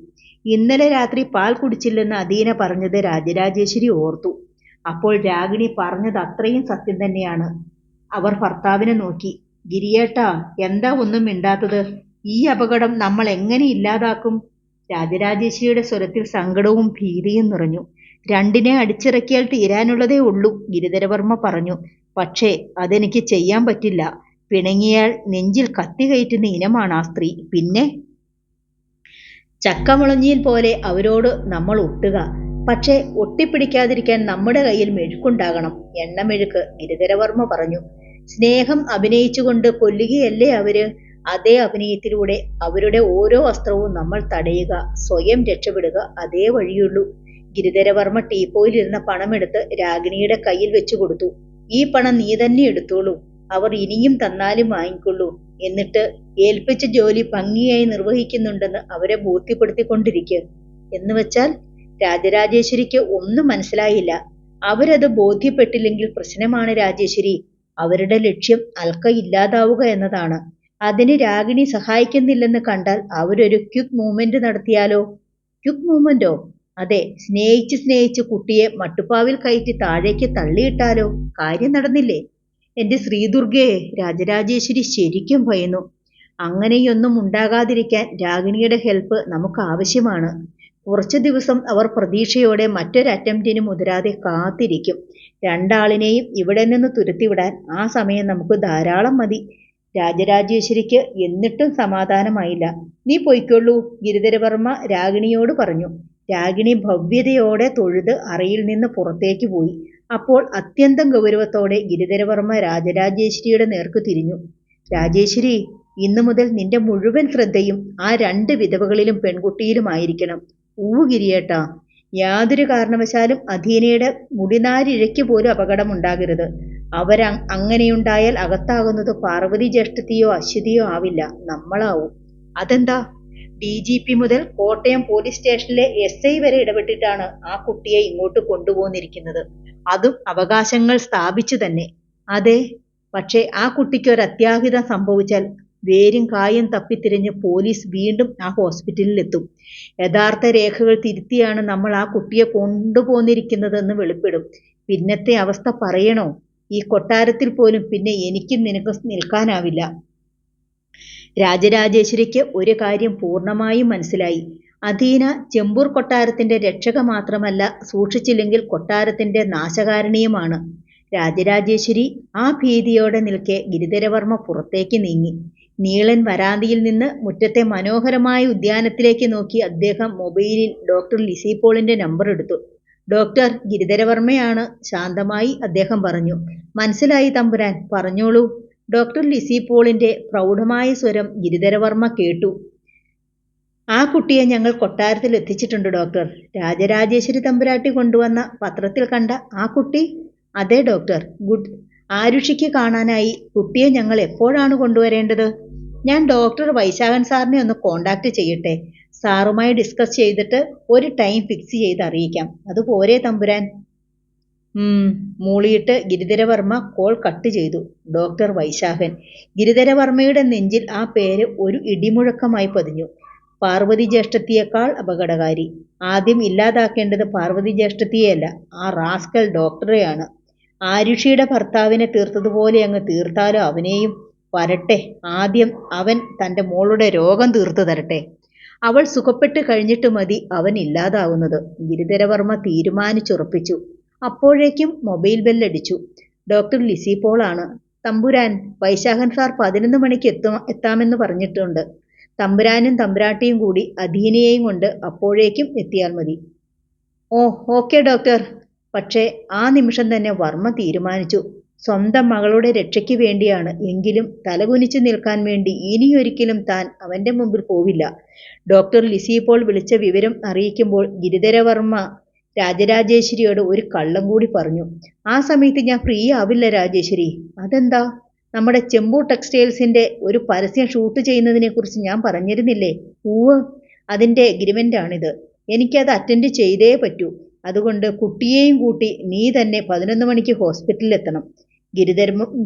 ഇന്നലെ രാത്രി പാൽ കുടിച്ചില്ലെന്ന് അദീന പറഞ്ഞത് രാജരാജേശ്വരി ഓർത്തു. അപ്പോൾ രാഗിണി പറഞ്ഞത് അത്രയും സത്യം തന്നെയാണ്. അവർ ഭർത്താവിനെ നോക്കി. ഗിരിയേട്ടാ, എന്താ ഒന്നും മിണ്ടാത്തത്? ഈ അപകടം നമ്മൾ എങ്ങനെ ഇല്ലാതാക്കും? രാജരാജേശ്വരിയുടെ സ്വരത്തിൽ സങ്കടവും ഭീതിയും നിറഞ്ഞു. രണ്ടിനെ അടിച്ചിറക്കിയാൽ തീരാനുള്ളതേ ഉള്ളൂ, ഗിരിധരവർമ്മ പറഞ്ഞു. പക്ഷേ അതെനിക്ക് ചെയ്യാൻ പറ്റില്ല. പിണങ്ങിയാൽ നെഞ്ചിൽ കത്തി കയറ്റുന്ന ഇനമാണ് ആ സ്ത്രീ. പിന്നെ ചക്കമുളഞ്ഞിയിൽ പോലെ അവരോട് നമ്മൾ ഒട്ടുക. പക്ഷേ ഒട്ടിപ്പിടിക്കാതിരിക്കാൻ നമ്മുടെ കയ്യിൽ മെഴുക്കുണ്ടാകണം. എണ്ണമെഴുക്ക്, ഗിരിധരവർമ്മ പറഞ്ഞു. സ്നേഹം അഭിനയിച്ചുകൊണ്ട് കൊല്ലുകയല്ലേ അവര്? അതേ അഭിനയത്തിലൂടെ അവരുടെ ഓരോ അസ്ത്രവും നമ്മൾ തടയുക, സ്വയം രക്ഷപ്പെടുക. അതേ വഴിയുള്ളൂ. ഗിരിധരവർമ്മ ടീപ്പോയിലിരുന്ന പണമെടുത്ത് രാഗിണിയുടെ കയ്യിൽ വെച്ചു കൊടുത്തു. ഈ പണം നീ തന്നെ എടുത്തോളൂ. അവർ ഇനിയും തന്നാലും വാങ്ങിക്കൊള്ളൂ. എന്നിട്ട് ഏൽപ്പിച്ച ജോലി ഭംഗിയായി നിർവഹിക്കുന്നുണ്ടെന്ന് അവരെ ബോധ്യപ്പെടുത്തിക്കൊണ്ടിരിക്കുക. എന്ന് വെച്ചാൽ? രാജരാജേശ്വരിക്ക് ഒന്നും മനസ്സിലായില്ല. അവരത് ബോധ്യപ്പെട്ടില്ലെങ്കിൽ പ്രശ്നമാണ് രാജേശ്വരി. അവരുടെ ലക്ഷ്യം അൽക്ക ഇല്ലാതാവുക എന്നതാണ്. അതിന് രാഗിണി സഹായിക്കുന്നില്ലെന്ന് കണ്ടാൽ അവരൊരു ക്വിക്ക് മൂവ്മെന്റ് നടത്തിയാലോ? ക്വിക്ക് മൂവ്മെന്റോ? അതെ, സ്നേഹിച്ച് കുട്ടിയെ മട്ടുപ്പാവിൽ കയറ്റി താഴേക്ക് തള്ളിയിട്ടാലോ? കാര്യം നടന്നില്ലേ? എന്റെ ശ്രീദുർഗയെ, രാജരാജേശ്വരി ശരിക്കും ഭയന്നു. അങ്ങനെയൊന്നും ഉണ്ടാകാതിരിക്കാൻ രാഗിണിയുടെ ഹെൽപ്പ് നമുക്ക് ആവശ്യമാണ്. കുറച്ചു ദിവസം അവർ പ്രതീക്ഷയോടെ മറ്റൊരു അറ്റംപ്റ്റിന് മുതിരാതെ കാത്തിരിക്കും. രണ്ടാളിനെയും ഇവിടെ നിന്ന് തുരത്തിവിടാൻ ആ സമയം നമുക്ക് ധാരാളം മതി. രാജരാജേശ്വരിക്ക് എന്നിട്ടും സമാധാനമായില്ല. നീ പൊയ്ക്കൊള്ളൂ, ഗിരിധരവർമ്മ രാഗിണിയോട് പറഞ്ഞു. രാഗിണി ഭവ്യതയോടെ തൊഴുത് അറയിൽ നിന്ന് പുറത്തേക്ക് പോയി. അപ്പോൾ അത്യന്തം ഗൗരവത്തോടെ ഗിരിധരവർമ്മ രാജരാജേശ്വരിയുടെ നേർക്ക് തിരിഞ്ഞു. രാജേശ്വരി, ഇന്നു മുതൽ നിന്റെ മുഴുവൻ ശ്രദ്ധയും ആ 2 വിധവകളിലും പെൺകുട്ടിയിലുമായിരിക്കണം. ഗിരിയേട്ടാ. യാതൊരു കാരണവശാലും അധീനയുടെ മുടിനാരിഴയ്ക്ക് പോലും അപകടമുണ്ടാകരുത്. അങ്ങനെയുണ്ടായാൽ അകത്താകുന്നത് പാർവതി ജ്യേഷ്ഠത്തിയോ അശ്വതിയോ ആവില്ല, നമ്മളാവും. അതെന്താ? DGP മുതൽ കോട്ടയം പോലീസ് സ്റ്റേഷനിലെ SI വരെ ഇടപെട്ടിട്ടാണ് ആ കുട്ടിയെ ഇങ്ങോട്ട് കൊണ്ടുപോന്നിരിക്കുന്നത്. അതും അവകാശങ്ങൾ സ്ഥാപിച്ചു തന്നെ. അതെ, പക്ഷേ ആ കുട്ടിക്കൊരു അത്യാഹിതം സംഭവിച്ചാൽ വേരും കായും തപ്പിത്തിരിഞ്ഞ് പോലീസ് വീണ്ടും ആ ഹോസ്പിറ്റലിലെത്തും. യഥാർത്ഥ രേഖകൾ തിരുത്തിയാണ് നമ്മൾ ആ കുട്ടിയെ കൊണ്ടുപോന്നിരിക്കുന്നതെന്ന് വെളിപ്പെടും. പിന്നത്തെ അവസ്ഥ പറയണോ? ഈ കൊട്ടാരത്തിൽ പോലും പിന്നെ എനിക്കും നിനക്കും നിൽക്കാനാവില്ല. രാജരാജേശ്വരിക്ക് ഒരു കാര്യം പൂർണ്ണമായും മനസ്സിലായി. അധീന ചെമ്പൂർ കൊട്ടാരത്തിന്റെ രക്ഷക മാത്രമല്ല, സൂക്ഷിച്ചില്ലെങ്കിൽ കൊട്ടാരത്തിന്റെ നാശകാരിണിയുമാണ്. രാജരാജേശ്വരി ആ ഭീതിയോടെ നിൽക്കെ ഗിരിധരവർമ്മ പുറത്തേക്ക് നീങ്ങി. നീളൻ വരാന്തയിൽ നിന്ന് മുറ്റത്തെ മനോഹരമായ ഉദ്യാനത്തിലേക്ക് നോക്കി അദ്ദേഹം മൊബൈലിൽ ഡോക്ടർ ലിസി പോളിന്റെ നമ്പർ എടുത്തു. ഡോക്ടർ ഗിരിധരവർമ്മയാണ്, ശാന്തമായി അദ്ദേഹം പറഞ്ഞു. മനസ്സിലായി തമ്പുരാൻ, പറഞ്ഞോളൂ. ഡോക്ടർ ലിസി പോളിന്റെ പ്രൗഢമായ സ്വരം ഗിരിധരവർമ്മ കേട്ടു. ആ കുട്ടിയെ ഞങ്ങൾ കൊട്ടാരത്തിൽ എത്തിച്ചിട്ടുണ്ട് ഡോക്ടർ. രാജരാജേശ്വരി തമ്പുരാട്ടി കൊണ്ടുവന്ന പത്രത്തിൽ കണ്ട ആ കുട്ടി? അതെ ഡോക്ടർ. ഗുഡ്. ആരുഷിക്ക് കാണാനായി കുട്ടിയെ ഞങ്ങൾ എപ്പോഴാണ് കൊണ്ടുവരേണ്ടത്? ഞാൻ ഡോക്ടർ വൈശാഖൻ സാറിനെ ഒന്ന് കോണ്ടാക്ട് ചെയ്യട്ടെ. സാറുമായി ഡിസ്കസ് ചെയ്തിട്ട് ഒരു ടൈം ഫിക്സ് ചെയ്ത് അറിയിക്കാം. അതുപോരെ തമ്പുരാൻ? മൂളിയിട്ട് ഗിരിധരവർമ്മ കോൾ കട്ട് ചെയ്തു. ഡോക്ടർ വൈശാഖൻ. ഗിരിധരവർമ്മയുടെ നെഞ്ചിൽ ആ പേര് ഒരു ഇടിമുഴക്കമായി പതിഞ്ഞു. പാർവതി ജ്യേഷ്ഠത്തിയേക്കാൾ അപകടകാരി. ആദ്യം ഇല്ലാതാക്കേണ്ടത് പാർവതി ജ്യേഷ്ഠത്തിയെയല്ല, ആ റാസ്കൽ ഡോക്ടറെയാണ്. ആരുഷിയുടെ ഭർത്താവിനെ തീർത്തതുപോലെ അങ്ങ് തീർത്താലോ അവനെയും? വരട്ടെ, ആദ്യം അവൻ തൻ്റെ മോളുടെ രോഗം തീർത്തു തരട്ടെ. അവൾ സുഖപ്പെട്ട് കഴിഞ്ഞിട്ട് മതി അവൻ ഇല്ലാതാവുന്നത്. ഗിരിധരവർമ്മ തീരുമാനിച്ചുറപ്പിച്ചു. അപ്പോഴേക്കും മൊബൈൽ ബെല്ലടിച്ചു. ഡോക്ടർ ലിസി പോളാണ്. തമ്പുരാൻ, വൈശാഖൻ സാർ 11 മണിക്ക് എത്താമെന്ന് പറഞ്ഞിട്ടുണ്ട്. തമ്പുരാനും തമ്പുരാട്ടിയും കൂടി അധീനയെയും കൊണ്ട് അപ്പോഴേക്കും എത്തിയാൽ മതി. ഓ, ഓക്കെ ഡോക്ടർ. പക്ഷേ ആ നിമിഷം തന്നെ വർമ്മ തീരുമാനിച്ചു. സ്വന്തം മകളുടെ രക്ഷയ്ക്ക് വേണ്ടിയാണ്, എങ്കിലും തലകുനിച്ചു നിൽക്കാൻ വേണ്ടി ഇനിയൊരിക്കലും താൻ അവന്റെ മുമ്പിൽ പോവില്ല. ഡോക്ടർ ലിസി പോൾ വിളിച്ച വിവരം അറിയിക്കുമ്പോൾ ഗിരിധരവർമ്മ രാജരാജേശ്വരിയോട് ഒരു കള്ളം കൂടി പറഞ്ഞു. ആ സമയത്ത് ഞാൻ ഫ്രീ ആവില്ല രാജേശ്വരി. അതെന്താ? നമ്മുടെ ചെമ്പൂർ ടെക്സ്റ്റൈൽസിന്റെ ഒരു പരസ്യം ഷൂട്ട് ചെയ്യുന്നതിനെ കുറിച്ച് ഞാൻ പറഞ്ഞിരുന്നില്ലേ? അതിന്റെ എഗ്രിമെന്റ് ആണിത്. എനിക്കത് അറ്റൻഡ് ചെയ്തേ പറ്റൂ. അതുകൊണ്ട് കുട്ടിയെയും കൂട്ടി നീ തന്നെ 11 മണിക്ക് ഹോസ്പിറ്റലിൽ എത്തണം.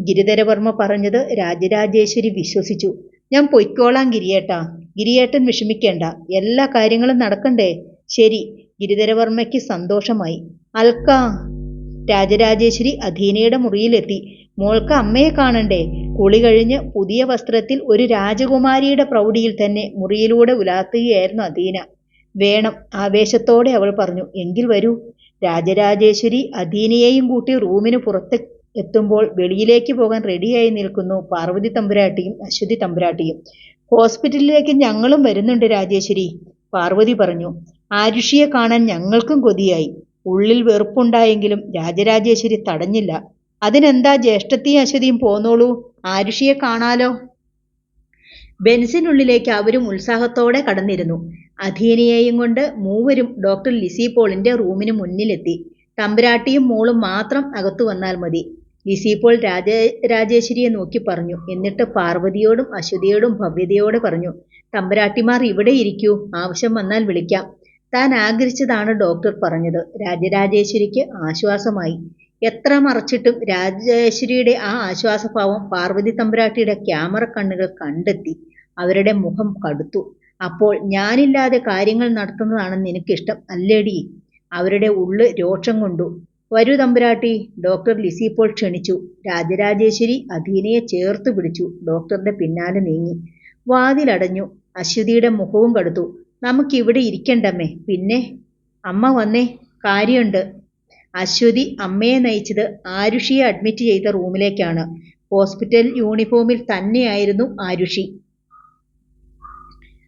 ഗിരിധരവർമ്മ പറഞ്ഞത് രാജരാജേശ്വരി വിശ്വസിച്ചു. ഞാൻ പൊയ്ക്കോളാം ഗിരിയേട്ടാ. ഗിരിയേട്ടൻ വിഷമിക്കേണ്ട, എല്ലാ കാര്യങ്ങളും നടക്കണ്ടേ? ശരി. ഗിരിധരവർമ്മയ്ക്ക് സന്തോഷമായി. അൽക്കാ. രാജരാജേശ്വരി അധീനയുടെ മുറിയിലെത്തി. മോൾക്ക് അമ്മയെ കാണണ്ടേ? കുളി കഴിഞ്ഞ് പുതിയ വസ്ത്രത്തിൽ ഒരു രാജകുമാരിയുടെ പ്രൗഢിയിൽ തന്നെ മുറിയിലൂടെ ഉലാത്തുകയായിരുന്നു അധീന. വേണം, ആവേശത്തോടെ അവൾ പറഞ്ഞു. എങ്കിൽ വരൂ. രാജരാജേശ്വരി അധീനയെയും കൂട്ടി റൂമിന് പുറത്ത് എത്തുമ്പോൾ വെളിയിലേക്ക് പോകാൻ റെഡിയായി നിൽക്കുന്നു പാർവതി തമ്പുരാട്ടിയും അശ്വതി തമ്പുരാട്ടിയും. ഹോസ്പിറ്റലിലേക്ക് ഞങ്ങളും വരുന്നുണ്ട് രാജേശ്വരി, പാർവതി പറഞ്ഞു. ആരുഷിയെ കാണാൻ ഞങ്ങൾക്കും കൊതിയായി. ഉള്ളിൽ വെറുപ്പുണ്ടായെങ്കിലും രാജരാജേശ്വരി തടഞ്ഞില്ല. അതിനെന്താ, ജ്യേഷ്ഠത്തിയും അശ്വതിയും പോന്നോളൂ, ആരുഷിയെ കാണാലോ. ബെൻസിനുള്ളിലേക്ക് അവരും ഉത്സാഹത്തോടെ കടന്നിരുന്നു. അധീനയെയും കൊണ്ട് മൂവരും ഡോക്ടർ ലിസി പോളിന്റെ റൂമിന് മുന്നിലെത്തി. തമ്പുരാട്ടിയും മോളും മാത്രം അകത്തു വന്നാൽ മതി. ലിസി പോൾ രാജേശ്വരിയെ നോക്കി പറഞ്ഞു. എന്നിട്ട് പാർവതിയോടും അശ്വതിയോടും ഭവ്യതയോടെ പറഞ്ഞു. തമ്പുരാട്ടിമാർ ഇവിടെ ഇരിക്കൂ, ആവശ്യം വന്നാൽ വിളിക്കാം. താൻ ആഗ്രഹിച്ചതാണ് ഡോക്ടർ പറഞ്ഞത്. രാജരാജേശ്വരിക്ക് ആശ്വാസമായി. എത്ര മറച്ചിട്ടും രാജേശ്വരിയുടെ ആ ആശ്വാസഭാവം പാർവതി തമ്പുരാട്ടിയുടെ ക്യാമറ കണ്ണുകൾ കണ്ടെത്തി. അവരുടെ മുഖം കടുത്തു. അപ്പോൾ ഞാനില്ലാതെ കാര്യങ്ങൾ നടത്തുന്നതാണ് നിനക്കിഷ്ടം അല്ലേടി? അവരുടെ ഉള്ള് രോഷം കൊണ്ടു. വരൂ തമ്പുരാട്ടി, ഡോക്ടർ ലിസി പോൾ ക്ഷണിച്ചു. രാജരാജേശ്വരി അധീനയെ ചേർത്ത് പിടിച്ചു ഡോക്ടറുടെ പിന്നാലെ നീങ്ങി. വാതിലടഞ്ഞു. അശ്വതിയുടെ മുഖവും കടുത്തു. നമുക്കിവിടെ ഇരിക്കണ്ടമ്മേ. പിന്നെ അമ്മ വന്നേ, കാര്യമുണ്ട്. അശ്വതി അമ്മയെ നയിച്ചത് ആരുഷിയെ അഡ്മിറ്റ് ചെയ്ത റൂമിലേക്കാണ്. ഹോസ്പിറ്റൽ യൂണിഫോമിൽ തന്നെയായിരുന്നു ആരുഷി.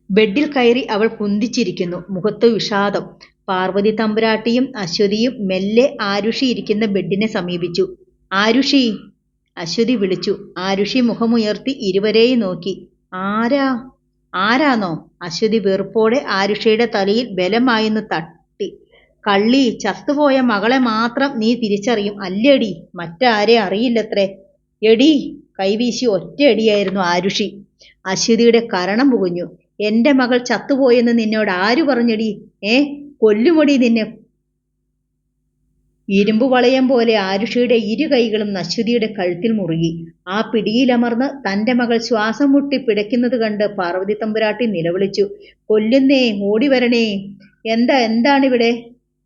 ബെഡിൽ കയറി അവൾ കുന്തിച്ചിരിക്കുന്നു, മുഖത്ത് വിഷാദം. പാർവതി തമ്പുരാട്ടിയും അശ്വതിയും മെല്ലെ ആരുഷി ഇരിക്കുന്ന ബെഡിനെ സമീപിച്ചു. ആരുഷി, അശ്വതി വിളിച്ചു. ആരുഷി മുഖമുയർത്തി ഇരുവരെയും നോക്കി. ആരാന്നോ? അശ്വതി വെറുപ്പോടെ ആരുഷിയുടെ തലയിൽ ബലമായൊന്ന് തട്ടി. കള്ളി, ചത്തുപോയ മകളെ മാത്രം നീ തിരിച്ചറിയും അല്ലേടി, മറ്റാരെ അറിയില്ലത്രേ. എടി, കൈവീശി ഒറ്റയടിയായിരുന്നു ആരുഷി. അശ്വതിയുടെ കരണം പുകഞ്ഞു. എന്റെ മകൾ ചത്തുപോയെന്ന് നിന്നോട് ആര് പറഞ്ഞടി? കൊല്ലുമൊടി നിന്നെ. ഇരുമ്പു വളയം പോലെ ആരുഷിയുടെ ഇരു കൈകളും അശ്വതിയുടെ കഴുത്തിൽ മുറുകി. ആ പിടിയിലമർന്ന് തന്റെ മകൾ ശ്വാസം മുട്ടി പിടയ്ക്കുന്നത് കണ്ട് പാർവതി തമ്പുരാട്ടി നിലവിളിച്ചു, കൊല്ലുന്നേ, ഓടി വരണേ. എന്താണിവിടെ?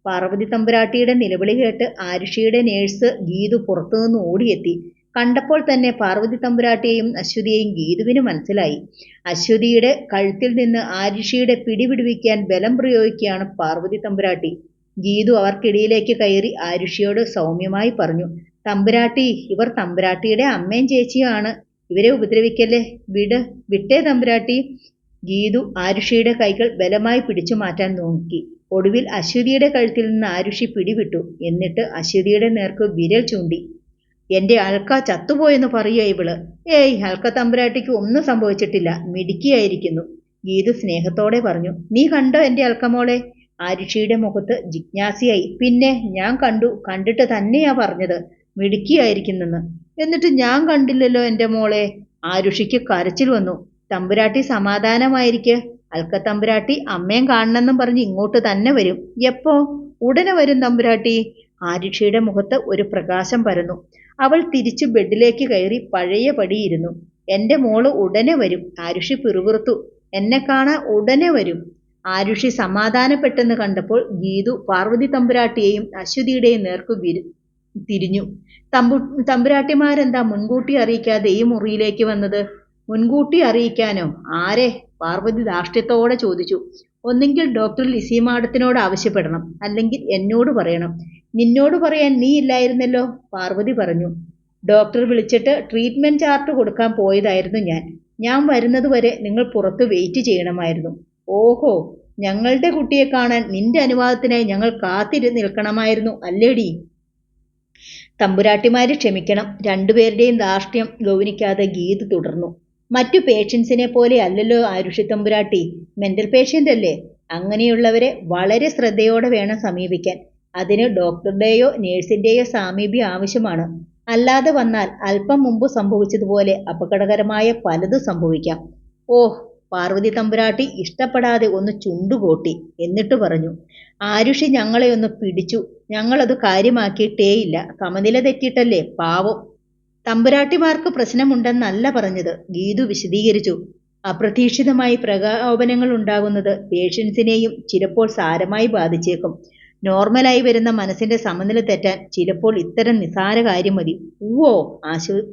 പാർവതി തമ്പുരാട്ടിയുടെ നിലവിളി കേട്ട് ആരുഷിയുടെ നേഴ്സ് ഗീതു പുറത്തുനിന്ന് ഓടിയെത്തി. കണ്ടപ്പോൾ തന്നെ പാർവതി തമ്പുരാട്ടിയെയും അശ്വതിയെയും ഗീതുവിന് മനസ്സിലായി. അശ്വതിയുടെ കഴുത്തിൽ നിന്ന് ആരുഷിയുടെ പിടിവിടുവിക്കാൻ ബലം പ്രയോഗിക്കുകയാണ് പാർവതി തമ്പുരാട്ടി. ഗീതു അവർക്കിടയിലേക്ക് കയറി ആരുഷിയോട് സൗമ്യമായി പറഞ്ഞു, തമ്പുരാട്ടി, ഇവർ തമ്പുരാട്ടിയുടെ അമ്മയും ചേച്ചിയാണ്. ഇവരെ ഉപദ്രവിക്കല്ലേ, വിട്ടേ തമ്പുരാട്ടി. ഗീതു ആരുഷിയുടെ കൈകൾ ബലമായി പിടിച്ചു മാറ്റാൻ നോക്കി. ഒടുവിൽ അശ്വതിയുടെ കഴുത്തിൽ നിന്ന് ആരുഷി പിടിവിട്ടു. എന്നിട്ട് അശ്വതിയുടെ നേർക്ക് വിരൽ ചൂണ്ടി. എന്റെ അൽക്ക ചത്തുപോയെന്ന് പറയുക ഇവള്. ഏയ്, അൽക്ക തമ്പുരാട്ടിക്ക് ഒന്നും സംഭവിച്ചിട്ടില്ല, മിടുക്കിയായിരിക്കുന്നു. ഗീതു സ്നേഹത്തോടെ പറഞ്ഞു. നീ കണ്ടോ എന്റെ അൽക്കമോളെ? ആരുഷിയുടെ മുഖത്ത് ജിജ്ഞാസയായി. പിന്നെ ഞാൻ കണ്ടിട്ട് തന്നെയാ പറഞ്ഞത്, മിടുക്കിയായിരിക്കുന്നെന്ന്. എന്നിട്ട് ഞാൻ കണ്ടില്ലല്ലോ എന്റെ മോളെ. ആരുഷിക്ക് കരച്ചിൽ വന്നു. തമ്പുരാട്ടി സമാധാനമായിരിക്കെ. അൽക്ക തമ്പുരാട്ടി അമ്മയും കാണണമെന്നും പറഞ്ഞ് ഇങ്ങോട്ട് തന്നെ വരും. എപ്പോ? ഉടനെ വരും തമ്പുരാട്ടി. ആരുഷിയുടെ മുഖത്ത് ഒരു പ്രകാശം പരന്നു. അവൾ തിരിച്ചു ബെഡിലേക്ക് കയറി പഴയ പടിയിരുന്നു. എന്റെ മോള് ഉടനെ വരും. ആരുഷി പിറുപിറുത്തു. എന്നെ കാണാൻ ഉടനെ വരും. ആരുഷി സമാധാനപ്പെട്ടെന്ന് കണ്ടപ്പോൾ ഗീതു പാർവതി തമ്പുരാട്ടിയെയും അശ്വതിയുടെയും നേർക്കു തിരിഞ്ഞു. തമ്പുരാട്ടിമാരെന്താ മുൻകൂട്ടി അറിയിക്കാതെ ഈ മുറിയിലേക്ക് വന്നത്? മുൻകൂട്ടി അറിയിക്കാനോ? ആരെ? പാർവതി ധാർഷ്ട്യത്തോടെ ചോദിച്ചു. ഒന്നെങ്കിൽ ഡോക്ടർ ലിസി മാഡത്തിനോട് ആവശ്യപ്പെടണം, അല്ലെങ്കിൽ എന്നോട് പറയണം. നിന്നോട് പറയാൻ നീ ഇല്ലായിരുന്നല്ലോ, പാർവതി പറഞ്ഞു. ഡോക്ടർ വിളിച്ചിട്ട് ട്രീറ്റ്മെന്റ് ചാർട്ട് കൊടുക്കാൻ പോയതായിരുന്നു ഞാൻ വരുന്നതുവരെ നിങ്ങൾ പുറത്ത് വെയിറ്റ് ചെയ്യണമായിരുന്നു. ഓഹോ, ഞങ്ങളുടെ കുട്ടിയെ കാണാൻ നിന്റെ അനുവാദത്തിനായി ഞങ്ങൾ നിൽക്കണമായിരുന്നു അല്ലേടി? തമ്പുരാട്ടിമാര് ക്ഷമിക്കണം. രണ്ടുപേരുടെയും ധാർഷ്ട്യം ഗൗനിക്കാതെ ഗീത് തുടർന്നു. മറ്റു പേഷ്യൻസിനെ പോലെ അല്ലല്ലോ ആരുഷി തമ്പുരാട്ടി, മെന്റൽ പേഷ്യന്റ് അല്ലേ. അങ്ങനെയുള്ളവരെ വളരെ ശ്രദ്ധയോടെ വേണം സമീപിക്കാൻ. അതിന് ഡോക്ടറുടെയോ നേഴ്സിന്റെയോ സാമീപ്യം ആവശ്യമാണ്. അല്ലാതെ വന്നാൽ അല്പം മുമ്പ് സംഭവിച്ചതുപോലെ അപകടകരമായ പലതും സംഭവിക്കാം. ഓഹ്, പാർവതി തമ്പുരാട്ടി ഇഷ്ടപ്പെടാതെ ഒന്ന് ചുണ്ടുകൊട്ടി. എന്നിട്ട് പറഞ്ഞു, ആരുഷി ഞങ്ങളെ ഒന്ന് പിടിച്ചു. ഞങ്ങളത് കാര്യമാക്കിയിട്ടേയില്ല. സമനില തെറ്റിയിട്ടല്ലേ, പാവം. തമ്പുരാട്ടിമാർക്ക് പ്രശ്നമുണ്ടെന്നല്ല പറഞ്ഞത്, ഗീതു വിശദീകരിച്ചു. അപ്രതീക്ഷിതമായി പ്രകോപനങ്ങൾ ഉണ്ടാകുന്നത് പേഷ്യൻസിനെയും ചിലപ്പോൾ സാരമായി ബാധിച്ചേക്കും. നോർമലായി വരുന്ന മനസ്സിന്റെ സമനില തെറ്റാൻ ചിലപ്പോൾ ഇത്തരം നിസാര കാര്യം മതി. ഊവോ,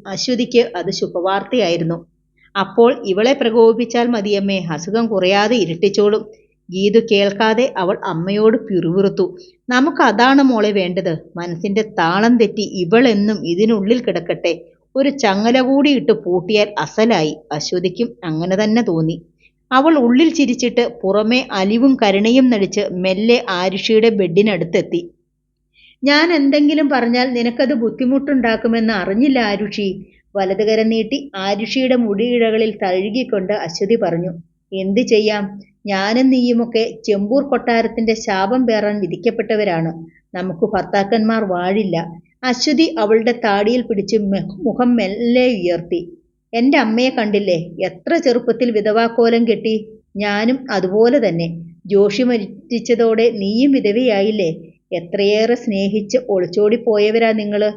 അശ്വതിക്ക് അത് ശുഭവാർത്തയായിരുന്നു. അപ്പോൾ ഇവളെ പ്രകോപിപ്പിച്ചാൽ മതിയമ്മേ, അസുഖം കുറയാതെ ഇരട്ടിച്ചോളും. ഗീതു കേൾക്കാതെ അവൾ അമ്മയോട് പിറുപിറുത്തു. നമുക്കതാണ് മോളെ വേണ്ടത്. മനസ്സിന്റെ താളം തെറ്റി ഇവളെന്നും ഇതിനുള്ളിൽ കിടക്കട്ടെ. ഒരു ചങ്ങല കൂടി ഇട്ട് പൂട്ടിയാൽ അസലായി. അശ്വതിക്കും അങ്ങനെ തന്നെ തോന്നി. അവൾ ഉള്ളിൽ ചിരിച്ചിട്ട് പുറമെ അലിവും കരുണയും നടിച്ച് മെല്ലെ ആരുഷിയുടെ ബെഡിനടുത്തെത്തി. ഞാൻ എന്തെങ്കിലും പറഞ്ഞാൽ നിനക്കത് ബുദ്ധിമുട്ടുണ്ടാക്കുമെന്ന് അറിഞ്ഞില്ല ആരുഷി. വലതുകരം നീട്ടി ആരുഷിയുടെ മുടിയിഴകളിൽ തഴുകിക്കൊണ്ട് അശ്വതി പറഞ്ഞു. എന്ത് ചെയ്യാം, ഞാനും നീയുമൊക്കെ ചെമ്പൂർ കൊട്ടാരത്തിന്റെ ശാപം പേറാൻ വിധിക്കപ്പെട്ടവരാണ്. നമുക്ക് ഭർത്താക്കന്മാർ വാഴില്ല. അശ്വതി അവളുടെ താടിയിൽ പിടിച്ച് മുഖം മെല്ലെ ഉയർത്തി. എന്റെ അമ്മയെ കണ്ടില്ലേ, എത്ര ചെറുപ്പത്തിൽ വിധവാക്കോലം കെട്ടി. ഞാനും അതുപോലെ തന്നെ. ജോഷി മരിച്ചതോടെ നീയും വിധവയായില്ലേ. എത്രയേറെ സ്നേഹിച്ച് ഒളിച്ചോടിപ്പോയവരാ നിങ്ങള്.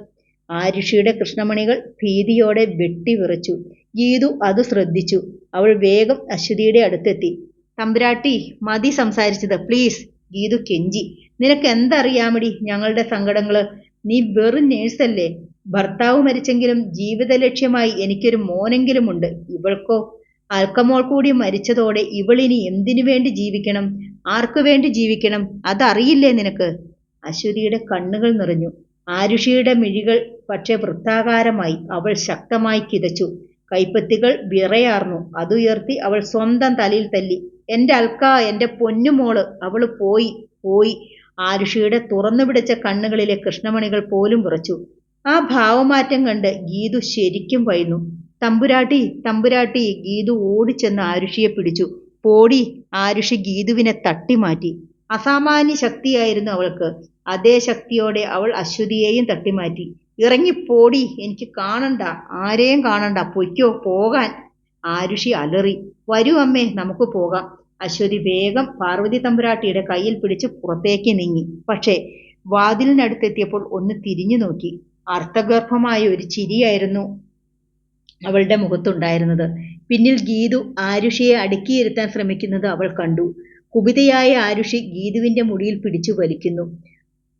ആരുഷിയുടെ കൃഷ്ണമണികൾ ഭീതിയോടെ വെട്ടിവിറച്ചു. ഗീതു അത് ശ്രദ്ധിച്ചു. അവൾ വേഗം അശ്വതിയുടെ അടുത്തെത്തി. തമ്പുരാട്ടി, മതി സംസാരിച്ചത്, പ്ലീസ്. ഗീതു കെഞ്ചി. നിനക്ക് എന്തറിയാമടി ഞങ്ങളുടെ സങ്കടങ്ങള്? നീ വെറും നേഴ്സല്ലേ. ഭർത്താവ് മരിച്ചെങ്കിലും ജീവിത ലക്ഷ്യമായി എനിക്കൊരു മോനെങ്കിലുമുണ്ട്. ഇവൾക്കോ? അൽക്കമോൾ കൂടി മരിച്ചതോടെ ഇവളിനി എന്തിനു വേണ്ടി ജീവിക്കണം? ആർക്കു വേണ്ടി ജീവിക്കണം? അതറിയില്ലേ നിനക്ക്? അശ്വതിയുടെ കണ്ണുകൾ നിറഞ്ഞു. ആരുഷിയുടെ മിഴികൾ പക്ഷെ വൃത്താകാരമായി. അവൾ ശക്തമായി കിതച്ചു. കൈപ്പത്തികൾ വിറയാർന്നു. അതുയർത്തി അവൾ സ്വന്തം തലയിൽ തല്ലി. എന്റെ അൽക്ക, എന്റെ പൊന്നുമോള്, അവള് പോയി. ആരുഷിയുടെ തുറന്നു പിടിച്ച കണ്ണുകളിലെ കൃഷ്ണമണികൾ പോലും വിറച്ചു. ആ ഭാവമാറ്റം കണ്ട് ഗീതു ശരിക്കും ഭയന്നു. തമ്പുരാട്ടി. ഗീതു ഓടിച്ചെന്ന് ആരുഷിയെ പിടിച്ചു. പോടി. ആരുഷി ഗീതുവിനെ തട്ടിമാറ്റി. അസാമാന്യ ശക്തിയായിരുന്നു അവൾക്ക്. അതേ ശക്തിയോടെ അവൾ അശ്വതിയെയും തട്ടിമാറ്റി. ഇറങ്ങിപ്പോടി, എനിക്ക് കാണണ്ട, ആരെയും കാണണ്ട, പൊയ്ക്കോ, പോകാൻ. ആരുഷി അലറി. വരൂ അമ്മേ, നമുക്ക് പോകാം. അശ്വതി വേഗം പാർവതി തമ്പുരാട്ടിയുടെ കയ്യിൽ പിടിച്ച് പുറത്തേക്ക് നീങ്ങി. പക്ഷേ വാതിലിനടുത്തെത്തിയപ്പോൾ ഒന്ന് തിരിഞ്ഞു നോക്കി. അർത്ഥഗർഭമായ ഒരു ചിരിയായിരുന്നു അവളുടെ മുഖത്തുണ്ടായിരുന്നത്. പിന്നിൽ ഗീതു ആരുഷിയെ അടുക്കിയിരുത്താൻ ശ്രമിക്കുന്നത് അവൾ കണ്ടു. കുപിതയായ ആരുഷി ഗീതുവിന്റെ മുടിയിൽ പിടിച്ചു വലിക്കുന്നു.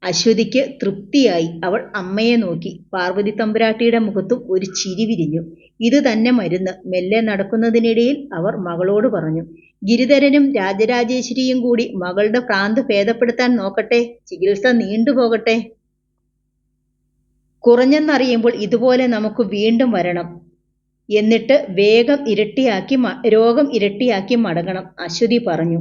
അശ്വതിക്ക് തൃപ്തിയായി. അവൾ അമ്മയെ നോക്കി. പാർവതി തമ്പുരാട്ടിയുടെ മുഖത്തും ഒരു ചിരി വിരിഞ്ഞു. ഇത് തന്നെ മരുന്ന്. മെല്ലെ നടക്കുന്നതിനിടയിൽ അവർ മകളോട് പറഞ്ഞു. ഗിരിധരനും രാജരാജേശ്വരിയും കൂടി മകളുടെ ഭ്രാന്ത് ഭേദപ്പെടുത്താൻ നോക്കട്ടെ. ചികിത്സ നീണ്ടുപോകട്ടെ. കുറഞ്ഞെന്നറിയുമ്പോൾ ഇതുപോലെ നമുക്ക് വീണ്ടും വരണം. എന്നിട്ട് രോഗം ഇരട്ടിയാക്കി മടങ്ങണം, അശ്വതി പറഞ്ഞു.